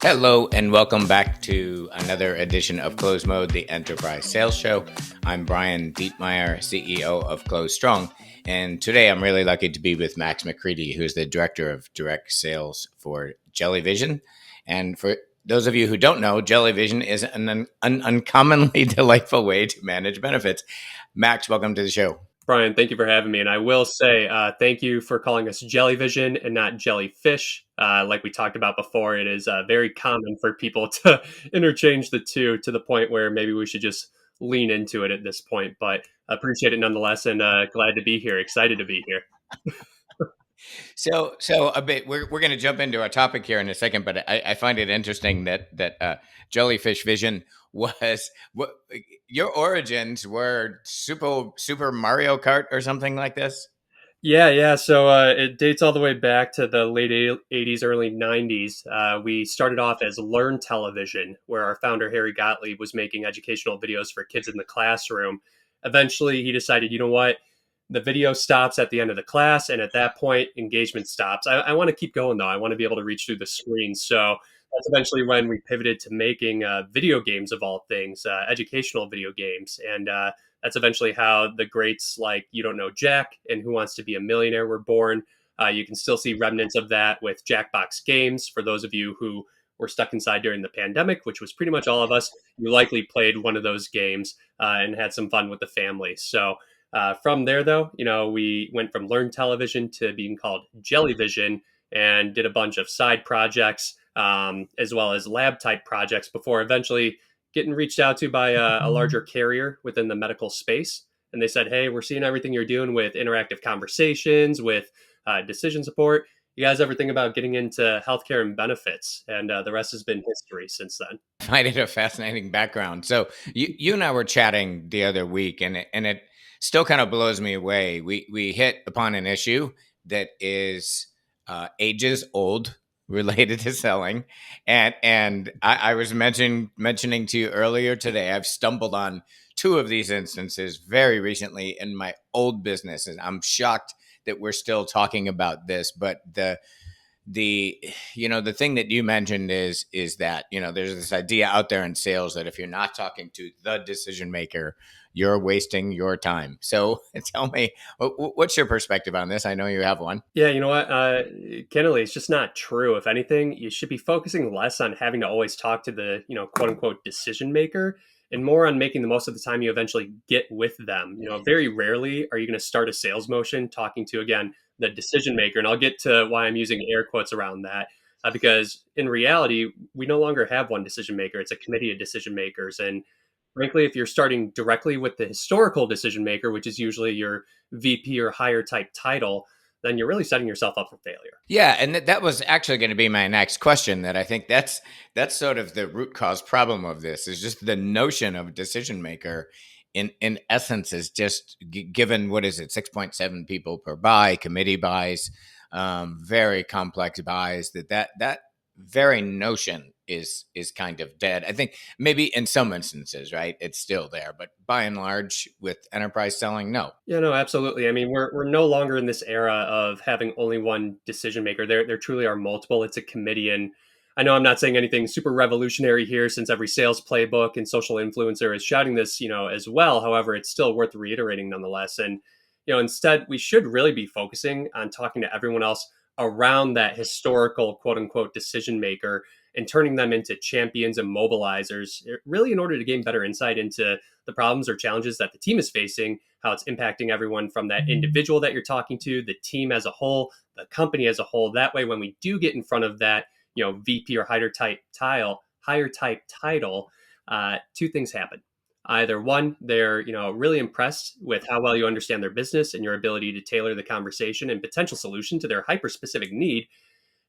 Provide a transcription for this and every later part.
Hello, and welcome back to another edition of Close Mode, the Enterprise Sales Show. I'm Brian Dietmeyer, CEO of Close Strong, and today I'm really lucky to be with Max MacCready, who's the Director of Direct Sales for Jellyvision. And for those of you who don't know, Jellyvision is an uncommonly delightful way to manage benefits. Max, welcome to the show. Brian, thank you for having me. And I will say thank you for calling us Jellyvision and not Jellyfish. Like we talked about before, it is very common for people to interchange the two to the point where maybe we should just lean into it at this point. But appreciate it nonetheless, and glad to be here. Excited to be here. So a bit. We're going to jump into our topic here in a second, but I find it interesting that Jellyfish Vision was what your origins were. Super Mario Kart or something like this. Yeah. So it dates all the way back to the late 80s, early 90s. We started off as Learn Television, where our founder, Harry Gottlieb, was making educational videos for kids in the classroom. Eventually, he decided, you know what? The video stops at the end of the class. And at that point, engagement stops. I want to keep going, though. I want to be able to reach through the screen. So that's eventually when we pivoted to making video games of all things, educational video games. And that's eventually how the greats like You Don't Know Jack and Who Wants to Be a Millionaire were born. You can still see remnants of that with Jackbox Games. For those of you who were stuck inside during the pandemic, which was pretty much all of us, you likely played one of those games and had some fun with the family. So from there, though, we went from Learn Television to being called Jellyvision and did a bunch of side projects as well as lab type projects before eventually getting reached out to by a larger carrier within the medical space. And they said, hey, we're seeing everything you're doing with interactive conversations, with decision support. You guys ever think about getting into healthcare and benefits? And the rest has been history since then. I find it a fascinating background. So you and I were chatting the other week, and it still kind of blows me away. We hit upon an issue that is ages old related to selling, and I was mentioning to you earlier today. I've stumbled on two of these instances very recently in my old business, and I'm shocked that we're still talking about this. But the thing that you mentioned is that there's this idea out there in sales that if you're not talking to the decision maker, you're wasting your time. So tell me, what's your perspective on this? I know you have one. Yeah, you know what? Candidly, it's just not true. If anything, you should be focusing less on having to always talk to the, quote unquote decision maker and more on making the most of the time you eventually get with them. Very rarely are you going to start a sales motion talking to, again, the decision maker. And I'll get to why I'm using air quotes around that. Because in reality, we no longer have one decision maker. It's a committee of decision makers. And frankly, if you're starting directly with the historical decision maker, which is usually your VP or higher type title, then you're really setting yourself up for failure. Yeah, and that was actually going to be my next question. That I think that's sort of the root cause problem of this is just the notion of decision maker. In essence, is just given what is it 6.7 people per buy, committee buys, very complex buys. That very notion is kind of dead. I think maybe in some instances, right, it's still there, but by and large, with enterprise selling, no. Yeah, no, absolutely. I mean, we're no longer in this era of having only one decision maker. There truly are multiple. It's a committee, and I know I'm not saying anything super revolutionary here, since every sales playbook and social influencer is shouting this, as well. However, it's still worth reiterating nonetheless. And instead, we should really be focusing on talking to everyone else around that historical quote unquote decision maker and turning them into champions and mobilizers, really in order to gain better insight into the problems or challenges that the team is facing, how it's impacting everyone from that individual that you're talking to, the team as a whole, the company as a whole. That way, when we do get in front of that, VP or higher type title, two things happen. Either one, they're really impressed with how well you understand their business and your ability to tailor the conversation and potential solution to their hyper specific need.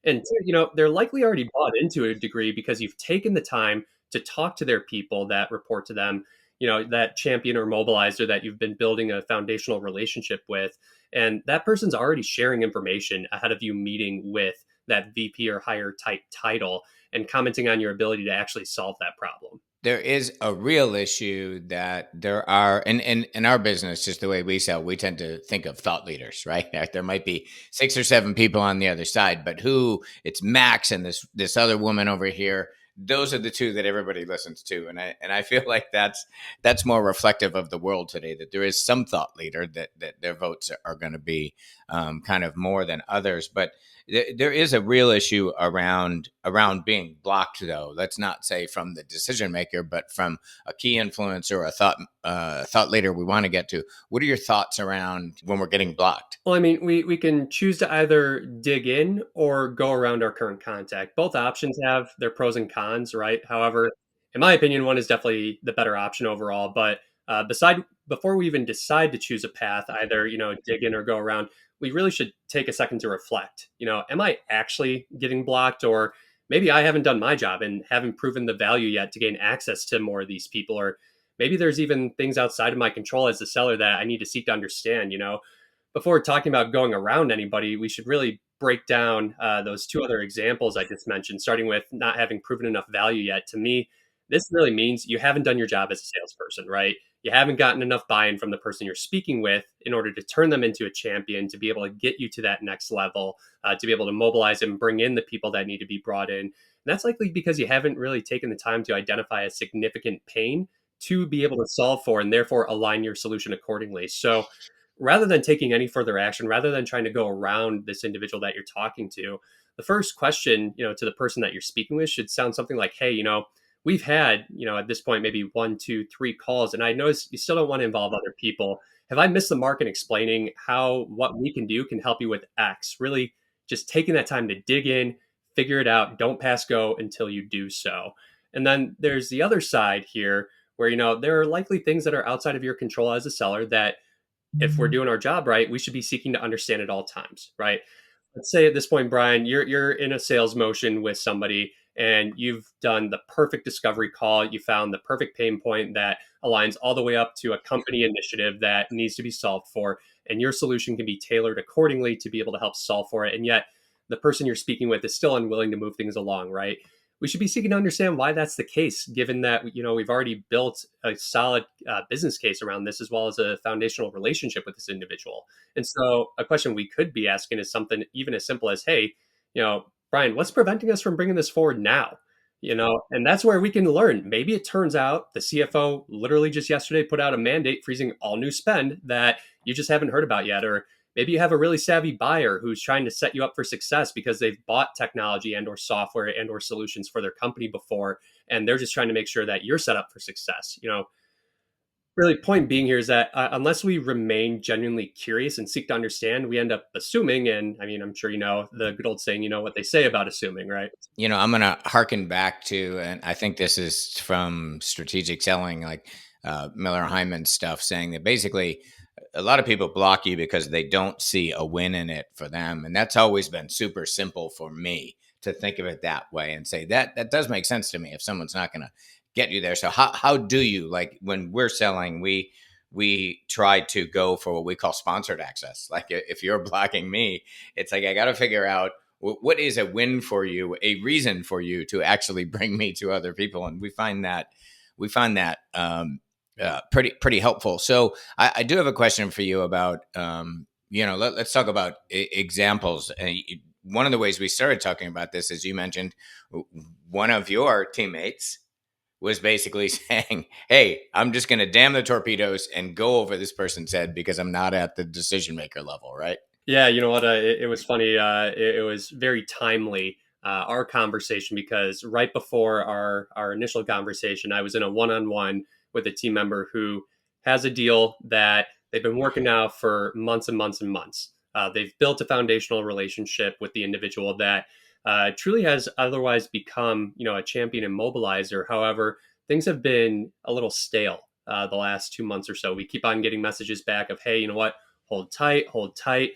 And two, they're likely already bought into a degree because you've taken the time to talk to their people that report to them, that champion or mobilizer that you've been building a foundational relationship with. And that person's already sharing information ahead of you meeting with that VP or higher type title and commenting on your ability to actually solve that problem. there is a real issue that there are in our business, just the way we sell, we tend to think of thought leaders, right? There might be 6 or 7 people on the other side, but who it's Max and this other woman over here. Those are the two that everybody listens to, and I feel like that's more reflective of the world today. That there is some thought leader that their votes are going to be kind of more than others, but there is a real issue around being blocked, though. Let's not say from the decision maker, but from a key influencer or a thought leader we want to get to. What are your thoughts around when we're getting blocked? Well, I mean, we can choose to either dig in or go around our current contact. Both options have their pros and cons, right? However, in my opinion, one is definitely the better option overall. But before we even decide to choose a path, either dig in or go around, we really should take a second to reflect. Am I actually getting blocked, or maybe I haven't done my job and haven't proven the value yet to gain access to more of these people, or maybe there's even things outside of my control as a seller that I need to seek to understand. Before talking about going around anybody, we should really break down those two other examples I just mentioned, starting with not having proven enough value yet. To me, this really means you haven't done your job as a salesperson, right? You haven't gotten enough buy in from the person you're speaking with in order to turn them into a champion, to be able to get you to that next level, to be able to mobilize and bring in the people that need to be brought in. And that's likely because you haven't really taken the time to identify a significant pain to be able to solve for and therefore align your solution accordingly. So, rather than taking any further action, rather than trying to go around this individual that you're talking to, the first question, to the person that you're speaking with should sound something like, hey, we've had, at this point, maybe 1, 2, 3 calls, and I notice you still don't want to involve other people. Have I missed the mark in explaining how what we can do can help you with X? Really just taking that time to dig in, figure it out. Don't pass go until you do so. And then there's the other side here where, there are likely things that are outside of your control as a seller that if we're doing our job right, we should be seeking to understand at all times, right? Let's say at this point, Brian, you're in a sales motion with somebody and you've done the perfect discovery call. You found the perfect pain point that aligns all the way up to a company initiative that needs to be solved for. And your solution can be tailored accordingly to be able to help solve for it. And yet the person you're speaking with is still unwilling to move things along, right? We should be seeking to understand why that's the case, given that we've already built a solid business case around this, as well as a foundational relationship with this individual. And so, a question we could be asking is something even as simple as, "Hey, Brian, what's preventing us from bringing this forward now?" And that's where we can learn. Maybe it turns out the CFO literally just yesterday put out a mandate freezing all new spend that you just haven't heard about yet, or maybe you have a really savvy buyer who's trying to set you up for success because they've bought technology and or software and or solutions for their company before, and they're just trying to make sure that you're set up for success. Really, point being here is that unless we remain genuinely curious and seek to understand, we end up assuming. And I mean, I'm sure the good old saying, what they say about assuming, right? I'm going to harken back to, and I think this is from strategic selling, like Miller Hyman stuff, saying that basically a lot of people block you because they don't see a win in it for them. And that's always been super simple for me to think of it that way and say that does make sense to me if someone's not going to get you there. So how do you, like, when we're selling, we try to go for what we call sponsored access. Like if you're blocking me, it's like I got to figure out what is a win for you, a reason for you to actually bring me to other people, and we find that pretty helpful. So I do have a question for you about let's talk about examples. One of the ways we started talking about this, as you mentioned, one of your teammates was basically saying, "Hey, I'm just going to damn the torpedoes and go over this person's head because I'm not at the decision maker level," right? Yeah, you know what? It was funny. It was very timely, our conversation, because right before our initial conversation, I was in a one on one with a team member who has a deal that they've been working now for months and months and months. They've built a foundational relationship with the individual that truly has otherwise become, a champion and mobilizer. However, things have been a little stale the last 2 months or so. We keep on getting messages back of, hey, you know what? Hold tight, hold tight.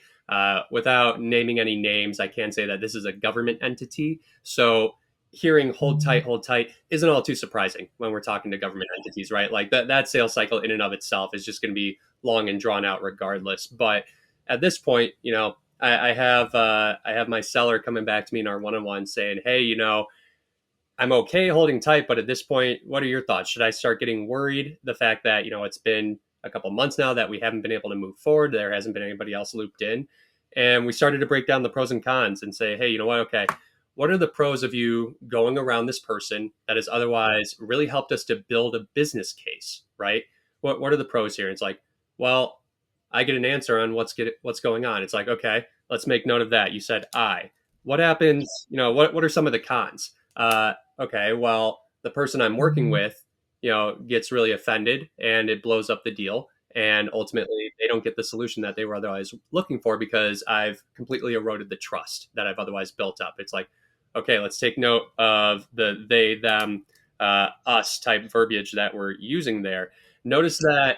Without naming any names, I can say that this is a government entity. So hearing hold tight isn't all too surprising when we're talking to government entities, right? Like that sales cycle in and of itself is just going to be long and drawn out regardless. But at this point, I have my seller coming back to me in our one-on-one saying, hey, I'm okay holding tight, but at this point, what are your thoughts? Should I start getting worried? The fact that, it's been a couple months now that we haven't been able to move forward, there hasn't been anybody else looped in. And we started to break down the pros and cons and say, hey, you know what? Okay, what are the pros of you going around this person that has otherwise really helped us to build a business case, right? What are the pros here? It's like, well, I get an answer on what's going on. It's like, okay, let's make note of that. You said I. What happens? What are some of the cons? Okay, well, the person I'm working with, gets really offended and it blows up the deal. And ultimately, they don't get the solution that they were otherwise looking for because I've completely eroded the trust that I've otherwise built up. It's like, okay, let's take note of the they, them, us type verbiage that we're using there. Notice that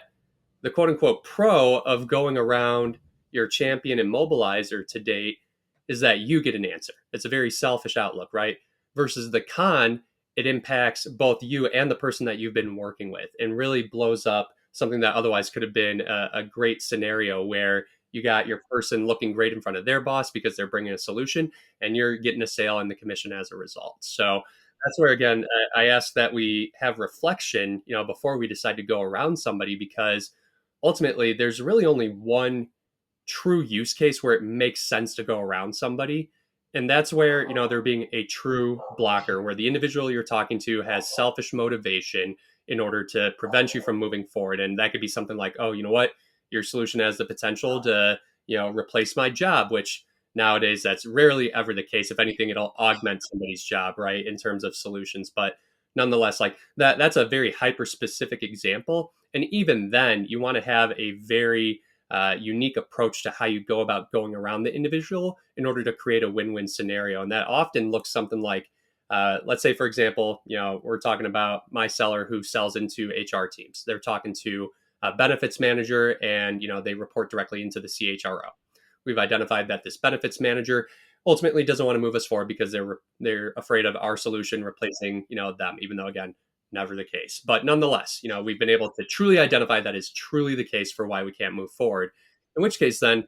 the quote unquote pro of going around your champion and mobilizer to date is that you get an answer. It's a very selfish outlook, right? Versus the con, it impacts both you and the person that you've been working with and really blows up something that otherwise could have been a great scenario where you got your person looking great in front of their boss because they're bringing a solution and you're getting a sale and the commission as a result. So that's where, again, I ask that we have reflection, before we decide to go around somebody, because ultimately there's really only one true use case where it makes sense to go around somebody. And that's where, there being a true blocker, where the individual you're talking to has selfish motivation in order to prevent you from moving forward. And that could be something like, oh, you know what? Your solution has the potential to, replace my job, which nowadays that's rarely ever the case. If anything, it'll augment somebody's job, right? In terms of solutions. But nonetheless, like that's a very hyper specific example. And even then, you want to have a very unique approach to how you go about going around the individual in order to create a win-win scenario. And that often looks something like, let's say, for example, we're talking about my seller who sells into HR teams. They're talking to a benefits manager, and they report directly into the CHRO. We've identified that this benefits manager ultimately doesn't want to move us forward because they're afraid of our solution replacing them, even though, again, never the case. But nonetheless, we've been able to truly identify that is truly the case for why we can't move forward. In which case, then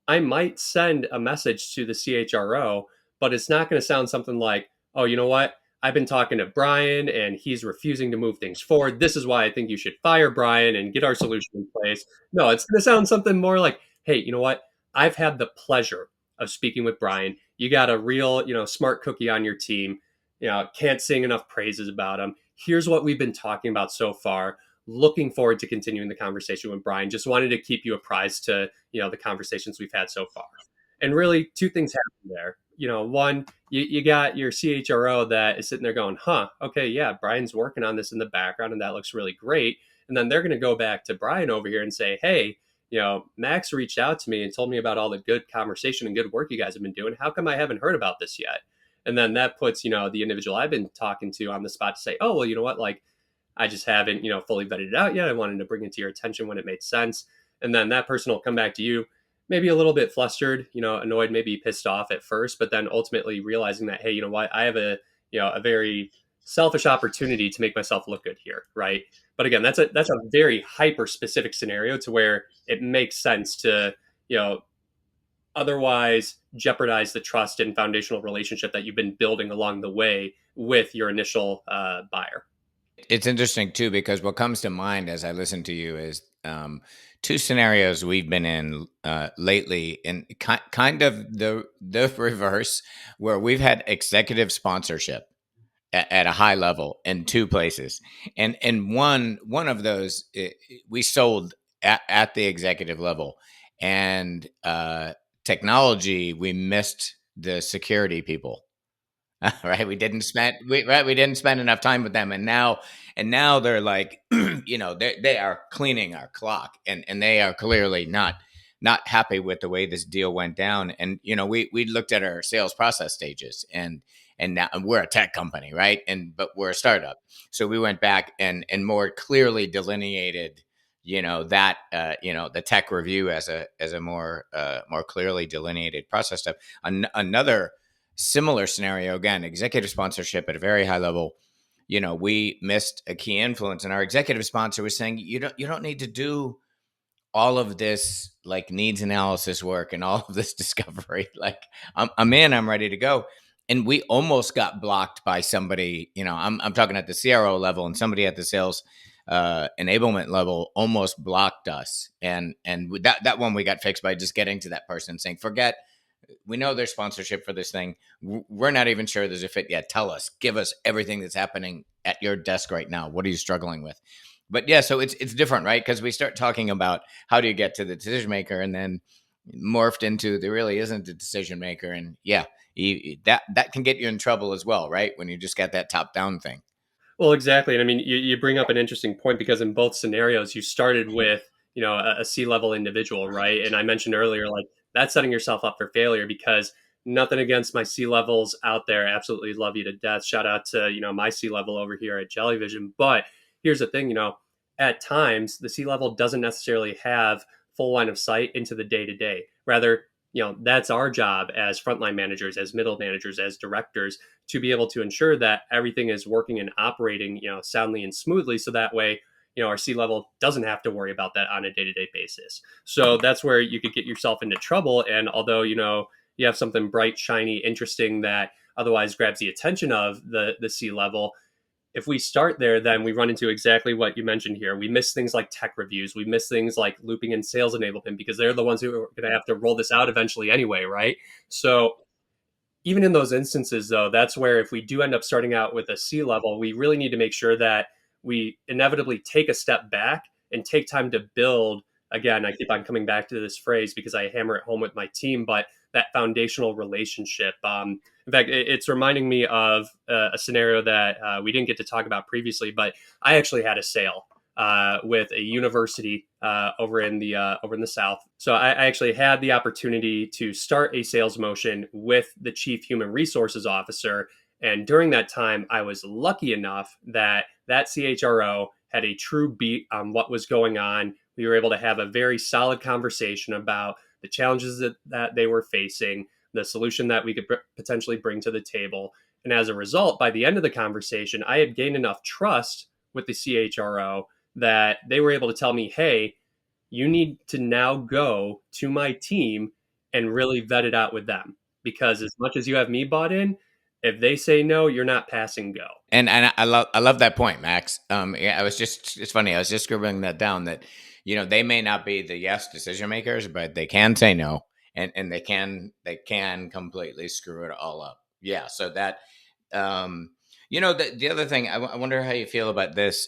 I might send a message to the CHRO, but it's not going to sound something like, oh, you know what? I've been talking to Brian and he's refusing to move things forward. This is why I think you should fire Brian and get our solution in place. No, it's going to sound something more like, hey, you know what? I've had the pleasure of speaking with Brian. You got a real, smart cookie on your team. Can't sing enough praises about him. Here's what we've been talking about so far. Looking forward to continuing the conversation with Brian. Just wanted to keep you apprised to, the conversations we've had so far. And really, two things happen there. One, you got your CHRO that is sitting there going, huh, okay, yeah, Brian's working on this in the background and that looks really great. And then they're going to go back to Brian over here and say, hey, Max reached out to me and told me about all the good conversation and good work you guys have been doing. How come I haven't heard about this yet? And then that puts, the individual I've been talking to on the spot to say, oh, well, you know what? Like, I just haven't, fully vetted it out yet. I wanted to bring it to your attention when it made sense. And then that person will come back to you, maybe a little bit flustered, annoyed, maybe pissed off at first, but then ultimately realizing that, hey, you know what? I have a very selfish opportunity to make myself look good here, right? But again, that's a very hyper specific scenario to where it makes sense to, otherwise jeopardize the trust and foundational relationship that you've been building along the way with your initial buyer. It's interesting too because what comes to mind as I listen to you is two scenarios we've been in lately, and kind of the reverse, where we've had executive sponsorship at a high level in two places, and one of those we sold at the executive level, and technology we missed the security people. Right, we didn't spend enough time with them, and now they're like, they are cleaning our clock, and they are clearly not happy with the way this deal went down. And we looked at our sales process stages, and now we're a tech company, right? But we're a startup, so we went back and more clearly delineated, that the tech review as a more clearly delineated process step. Another similar scenario, again, executive sponsorship at a very high level. We missed a key influence, and our executive sponsor was saying, you don't need to do all of this like needs analysis work and all of this discovery. Like, I'm in, I'm ready to go. and we almost got blocked by somebody. I'm talking at the CRO level, and somebody at the sales enablement level almost blocked us. And with that one we got fixed by just getting to that person and saying, forget, we know there's sponsorship for this thing. We're not even sure there's a fit yet. Tell us, give us everything that's happening at your desk right now. What are you struggling with? But yeah, so it's different, right? Because we start talking about how do you get to the decision maker, and then morphed into there really isn't a decision maker. And yeah, that can get you in trouble as well, right? When you just got that top down thing. Well, exactly. And I mean, you bring up an interesting point because in both scenarios, you started with, a C-level individual, right? And I mentioned earlier, like that's setting yourself up for failure because nothing against my C-levels out there. Absolutely love you to death. Shout out to, my C-level over here at Jellyvision. But here's the thing, at times the C-level doesn't necessarily have full line of sight into the day to day. Rather, that's our job as frontline managers, as middle managers, as directors to be able to ensure that everything is working and operating, soundly and smoothly. So that way, our C-level doesn't have to worry about that on a day-to-day basis. So that's where you could get yourself into trouble. And although, you have something bright, shiny, interesting that otherwise grabs the attention of the C-level, if we start there, then we run into exactly what you mentioned here. We miss things like tech reviews. We miss things like looping in sales enablement because they're the ones who are going to have to roll this out eventually anyway, right? So even in those instances, though, that's where if we do end up starting out with a C-level, we really need to make sure that we inevitably take a step back and take time to build. Again, I keep on coming back to this phrase because I hammer it home with my team, but that foundational relationship. In fact, it's reminding me of a scenario that we didn't get to talk about previously, but I actually had a sale with a university over in the South. So I actually had the opportunity to start a sales motion with the chief human resources officer. And during that time, I was lucky enough that CHRO had a true beat on what was going on. We were able to have a very solid conversation about the challenges that they were facing, the solution that we could potentially bring to the table. And as a result, by the end of the conversation, I had gained enough trust with the CHRO that they were able to tell me, hey, you need to now go to my team and really vet it out with them. Because as much as you have me bought in, if they say no, you're not passing go. And I love that point, Max. Yeah, it's funny. I was just scribbling that down. That they may not be the yes decision makers, but they can say no, and they can completely screw it all up. Yeah. So that the other thing I wonder how you feel about this.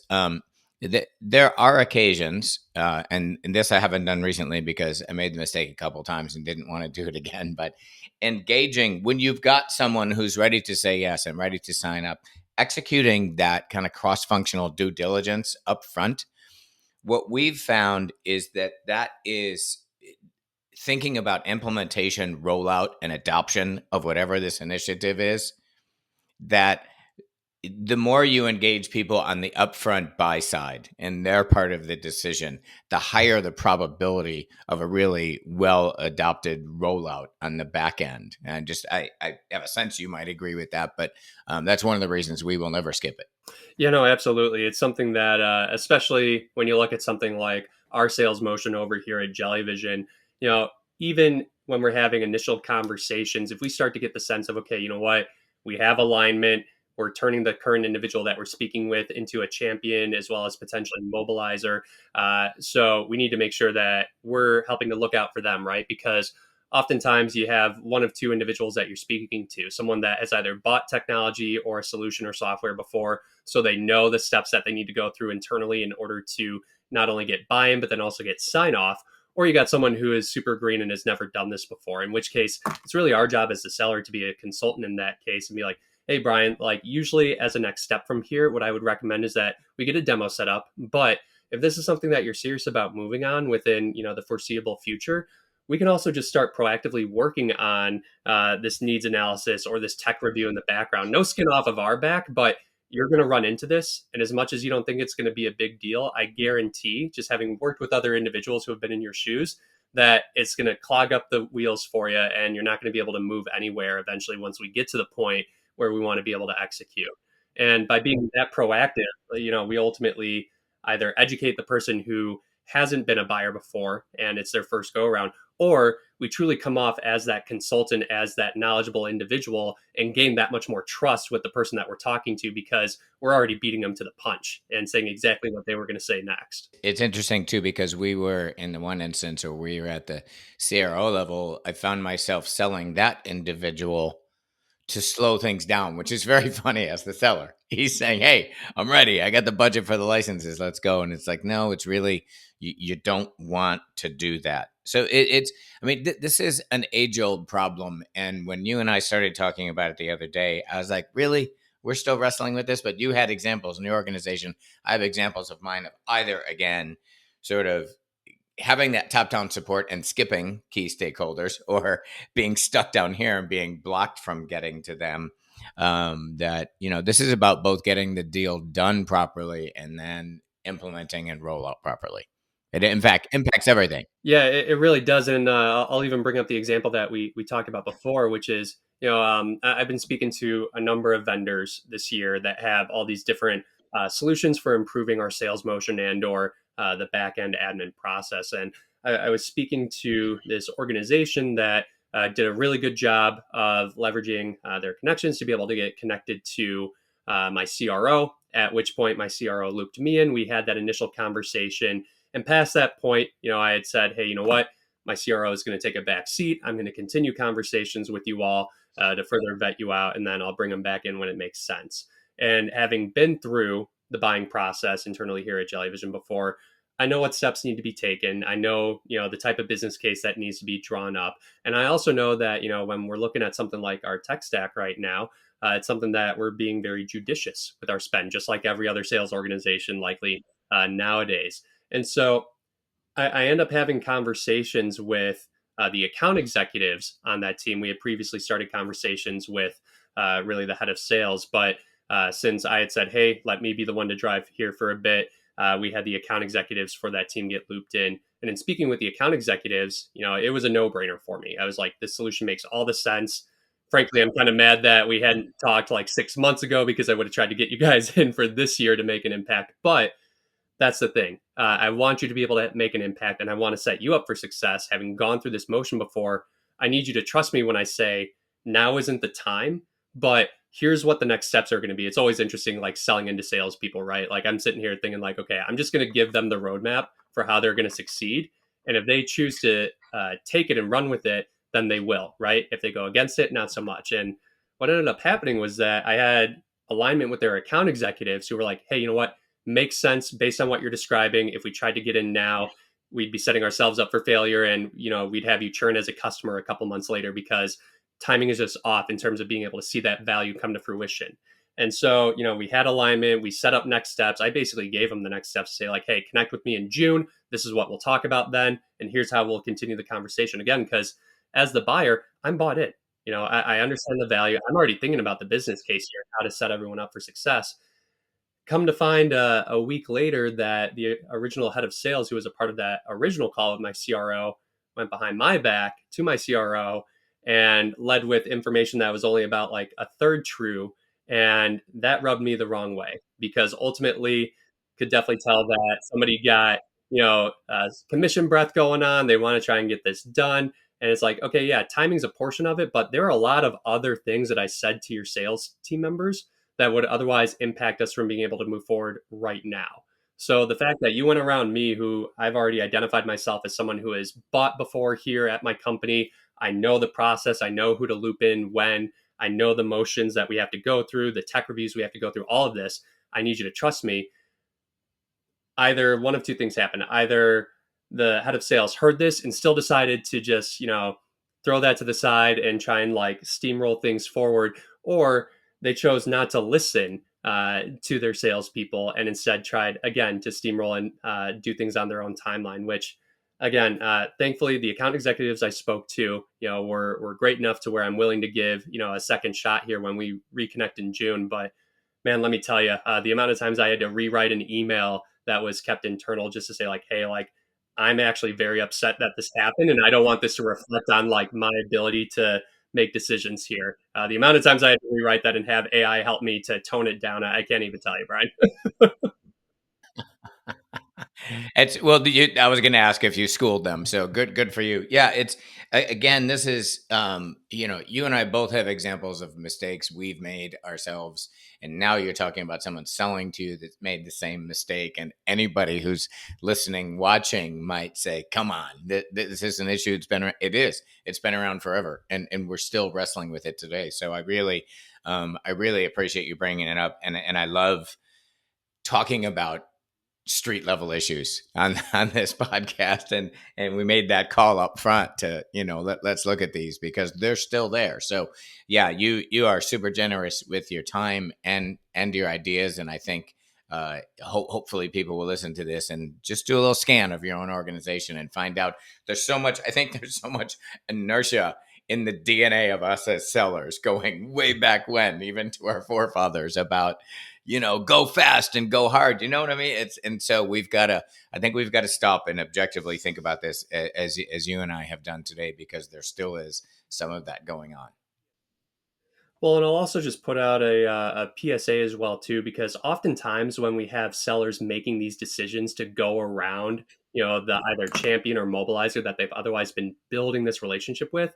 There are occasions, and this I haven't done recently because I made the mistake a couple times and didn't want to do it again. But engaging when you've got someone who's ready to say yes and ready to sign up, executing that kind of cross-functional due diligence up front. What we've found is that is thinking about implementation, rollout, and adoption of whatever this initiative is, that the more you engage people on the upfront buy side and they're part of the decision, the higher the probability of a really well adopted rollout on the back end. And I have a sense you might agree with that, but that's one of the reasons we will never skip it. Yeah, no, absolutely. It's something that, especially when you look at something like our sales motion over here at Jellyvision, you know, even when we're having initial conversations, if we start to get the sense of, okay, you know what, we have alignment, we're turning the current individual that we're speaking with into a champion as well as potentially mobilizer. So we need to make sure that we're helping to look out for them, right? Because oftentimes you have one of two individuals that you're speaking to, someone that has either bought technology or a solution or software before, so they know the steps that they need to go through internally in order to not only get buy-in but then also get sign off. Or you got someone who is super green and has never done this before, in which case it's really our job as the seller to be a consultant in that case and be like, hey Brian, like usually as a next step from here, what I would recommend is that we get a demo set up. But if this is something that you're serious about moving on within, the foreseeable future, we can also just start proactively working on this needs analysis or this tech review in the background. No skin off of our back, but you're going to run into this. And as much as you don't think it's going to be a big deal, I guarantee, just having worked with other individuals who have been in your shoes, that it's going to clog up the wheels for you and you're not going to be able to move anywhere eventually once we get to the point where we want to be able to execute. And by being that proactive, we ultimately either educate the person who hasn't been a buyer before and it's their first go around, or we truly come off as that consultant, as that knowledgeable individual, and gain that much more trust with the person that we're talking to because we're already beating them to the punch and saying exactly what they were going to say next. It's interesting too because we were in the one instance where we were at the CRO level. I found myself selling that individual to slow things down, which is very funny as the seller. He's saying, "Hey, I'm ready. I got the budget for the licenses. Let's go." And it's like, no, it's really you don't want to do that. So it's, I mean, this is an age old problem. And when you and I started talking about it the other day, I was like, really, we're still wrestling with this. But you had examples in the organization. I have examples of mine of either again, sort of having that top down support and skipping key stakeholders or being stuck down here and being blocked from getting to them. That, this is about both getting the deal done properly and then implementing and roll out properly. It, in fact, impacts everything. Yeah, it really does, and I'll even bring up the example that we talked about before, which is I've been speaking to a number of vendors this year that have all these different solutions for improving our sales motion and or the back end admin process, and I was speaking to this organization that did a really good job of leveraging their connections to be able to get connected to my CRO. At which point, my CRO looped me in. We had that initial conversation, and past that point, I had said, hey, you know what? My CRO is going to take a back seat. I'm going to continue conversations with you all to further vet you out, and then I'll bring them back in when it makes sense. And having been through the buying process internally here at Jellyvision before, I know what steps need to be taken. I know, the type of business case that needs to be drawn up. And I also know that, when we're looking at something like our tech stack right now, it's something that we're being very judicious with our spend, just like every other sales organization likely nowadays. And so I end up having conversations with the account executives on that team. We had previously started conversations with really the head of sales, but since I had said, hey, let me be the one to drive here for a bit, we had the account executives for that team get looped in. And in speaking with the account executives, it was a no brainer for me. I was like, this solution makes all the sense. Frankly, I'm kind of mad that we hadn't talked like 6 months ago because I would have tried to get you guys in for this year to make an impact. But that's the thing. I want you to be able to make an impact and I want to set you up for success. Having gone through this motion before, I need you to trust me when I say now isn't the time, but here's what the next steps are going to be. It's always interesting, like selling into salespeople, right? Like I'm sitting here thinking, like, okay, I'm just going to give them the roadmap for how they're going to succeed. And if they choose to take it and run with it, then they will, right? If they go against it, not so much. And what ended up happening was that I had alignment with their account executives who were like, hey, you know what? Makes sense based on what you're describing. If we tried to get in now, we'd be setting ourselves up for failure, and we'd have you churn as a customer a couple months later because timing is just off in terms of being able to see that value come to fruition. And so we had alignment, we set up next steps. I basically gave them the next steps to say like, hey, connect with me in June, this is what we'll talk about then, and here's how we'll continue the conversation. Again, because as the buyer, I'm bought in. I understand the value. I'm already thinking about the business case here, how to set everyone up for success. Come to find a week later that the original head of sales, who was a part of that original call with my CRO, went behind my back to my CRO and led with information that was only about like a third true. And that rubbed me the wrong way because ultimately could definitely tell that somebody got, commission breath going on. They want to try and get this done. And it's like, okay, yeah, timing's a portion of it, but there are a lot of other things that I said to your sales team members that would otherwise impact us from being able to move forward right now. So the fact that you went around me, who I've already identified myself as someone who has bought before here at my company, I know the process, I know who to loop in when, I know the motions that we have to go through, the tech reviews we have to go through, all of this. I need you to trust me. Either one of two things happen. Either the head of sales heard this and still decided to just, throw that to the side and try and like steamroll things forward, or they chose not to listen to their salespeople and instead tried again to steamroll and do things on their own timeline. Which, again, thankfully, the account executives I spoke to, were great enough to where I'm willing to give a second shot here when we reconnect in June. But man, let me tell you, the amount of times I had to rewrite an email that was kept internal just to say like, hey, like I'm actually very upset that this happened, and I don't want this to reflect on like my ability to make decisions here. The amount of times I had to rewrite that and have AI help me to tone it down, I can't even tell you, Brian. It's well. I was going to ask if you schooled them, so good for you. Yeah, it's again. This is you and I both have examples of mistakes we've made ourselves, and now you're talking about someone selling to you that made the same mistake. And anybody who's listening, watching, might say, "Come on, this is an issue. It is. It's been around forever, and we're still wrestling with it today." So I really appreciate you bringing it up, and I love talking about street level issues on this podcast, and we made that call up front to let's look at these because they're still there. So yeah, you are super generous with your time and your ideas, and I think hopefully people will listen to this and just do a little scan of your own organization and find out there's so much inertia in the DNA of us as sellers going way back when, even to our forefathers, about go fast and go hard. You know what I mean? And so I think we've got to stop and objectively think about this as you and I have done today, because there still is some of that going on. Well, and I'll also just put out a PSA as well too, because oftentimes when we have sellers making these decisions to go around, the either champion or mobilizer that they've otherwise been building this relationship with,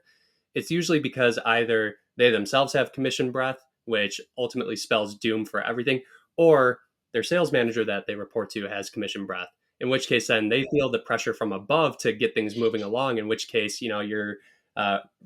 it's usually because either they themselves have commission breath, which ultimately spells doom for everything, or their sales manager that they report to has commission breath. In which case, then they feel the pressure from above to get things moving along. In which case, you're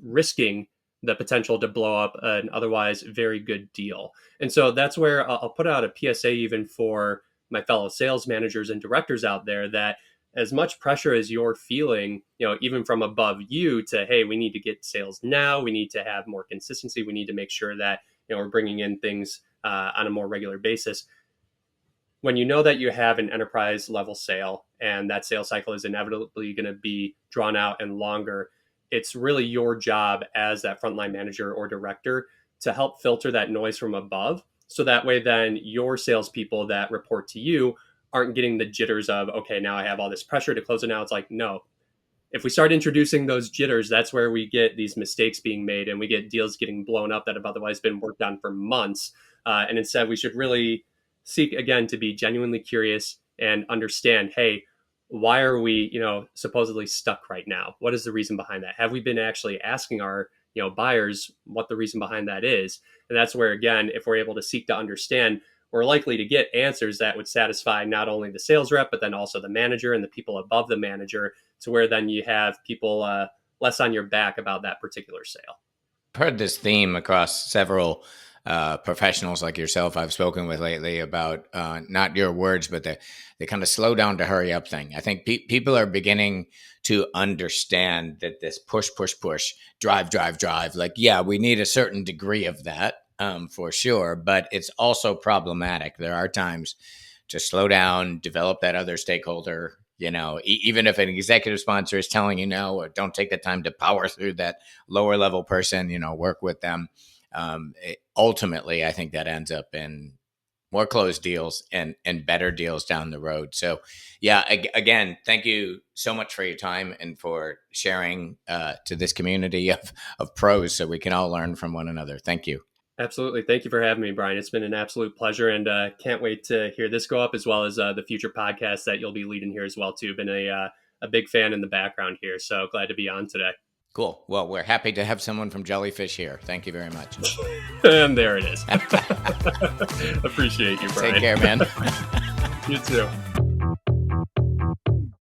risking the potential to blow up an otherwise very good deal. And so that's where I'll put out a PSA even for my fellow sales managers and directors out there, that as much pressure as you're feeling, even from above you to, hey, we need to get sales now, we need to have more consistency, we need to make sure that, we're bringing in things on a more regular basis. When you know that you have an enterprise level sale and that sales cycle is inevitably going to be drawn out and longer, it's really your job as that frontline manager or director to help filter that noise from above. So that way, then your salespeople that report to you aren't getting the jitters of, okay, now I have all this pressure to close it now. It's like, no, if we start introducing those jitters, that's where we get these mistakes being made and we get deals getting blown up that have otherwise been worked on for months. And instead, we should really seek, again, to be genuinely curious and understand, hey, why are we, supposedly stuck right now? What is the reason behind that? Have we been actually asking our, buyers what the reason behind that is? And that's where, again, if we're able to seek to understand, we're likely to get answers that would satisfy not only the sales rep, but then also the manager and the people above the manager, to where then you have people less on your back about that particular sale. I've heard this theme across several professionals like yourself I've spoken with lately about not your words, but the kind of slow down to hurry up thing. I think people are beginning to understand that this push, drive, like, yeah, we need a certain degree of that for sure, but it's also problematic. There are times to slow down, develop that other stakeholder. Even if an executive sponsor is telling you no, or don't take the time to power through that lower level person, work with them. Ultimately, I think that ends up in more closed deals and better deals down the road. So yeah, again, thank you so much for your time and for sharing to this community of pros so we can all learn from one another. Thank you. Absolutely. Thank you for having me, Brian. It's been an absolute pleasure, and can't wait to hear this go up, as well as the future podcasts that you'll be leading here as well too. Been a big fan in the background here, so glad to be on today. Cool. Well, we're happy to have someone from Jellyfish here. Thank you very much. And there it is. Appreciate you, Brian. Take care, man. You too.